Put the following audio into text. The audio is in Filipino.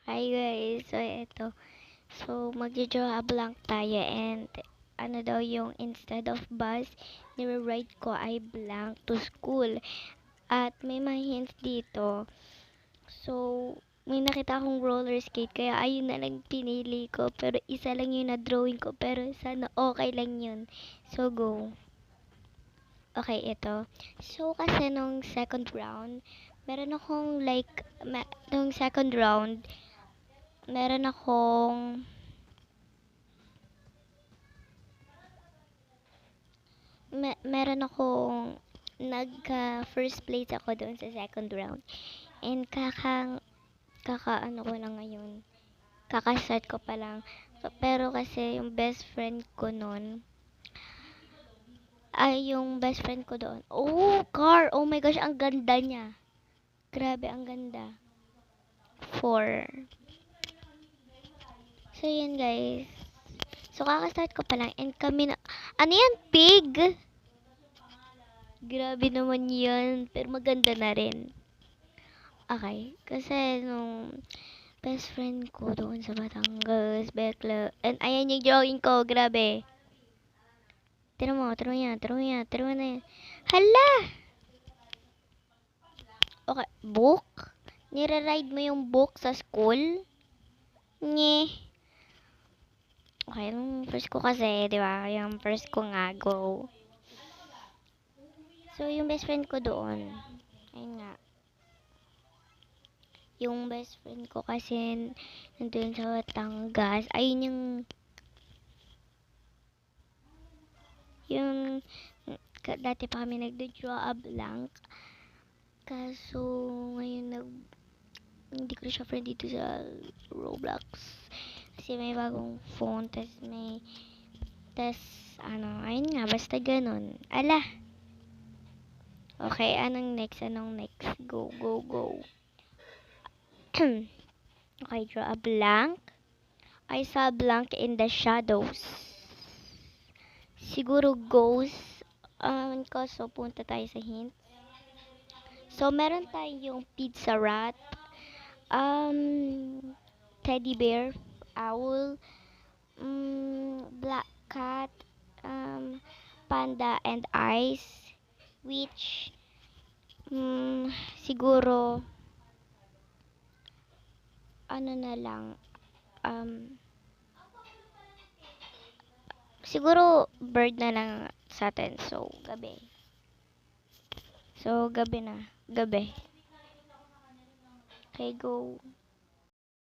Hi guys, so ito. So magjo-draw a blank tayo and ano daw yung instead of bus, nire-write ko ay blank to school. At may mga hints dito. So may nakita akong roller skate kaya ayun na lang pinili ko pero isa lang yung na-drawing ko pero sana okay lang yun. So go. Okay, ito. So kasi nung second round, meron akong nung second round, meron akong meron akong nagka first place ako doon sa second round. And kaka ano ko lang ngayon. Kaka-start ko pa lang. So, pero kasi yung best friend ko noon ay yung best friend ko doon. Oh, car. Oh my gosh, ang ganda niya. Grabe, ang ganda. 4. So, yun guys. So, kaka-start ko pa lang. And kami na... Ano yan? Pig? Grabe naman yan. Pero maganda na rin. Okay. Kasi nung best friend ko doon sa Batangas, Bekla. And ayan yung drawing ko. Grabe. Tira mo yan. Tira mo na yan. Hala! Okay. Book? Nire-ride mo yung book sa school? Nye. Okay. Yung first ko kasi, di ba? Yung first ko nga, go. So, yung best friend ko doon. Ayun nga. Yung best friend ko kasi nandun sa Batangas. Ayun yung dati pa kami nagdo-draw a blank. Kaso, ngayon hindi ko siya friend dito sa Roblox. Kasi may bagong phone, ayun nga, basta ganun. Ala! Okay, anong next? Go, go, go. Okay, draw a blank. I saw a blank in the shadows. Siguro ghost. So punta tayo sa hint. So, meron tayong pizza rat, teddy bear, owl, black cat, panda, and eyes, which, siguro, ano na lang, siguro, bird na lang sa atin. So, gabi. So, gabi na. Gabi. Okay, go.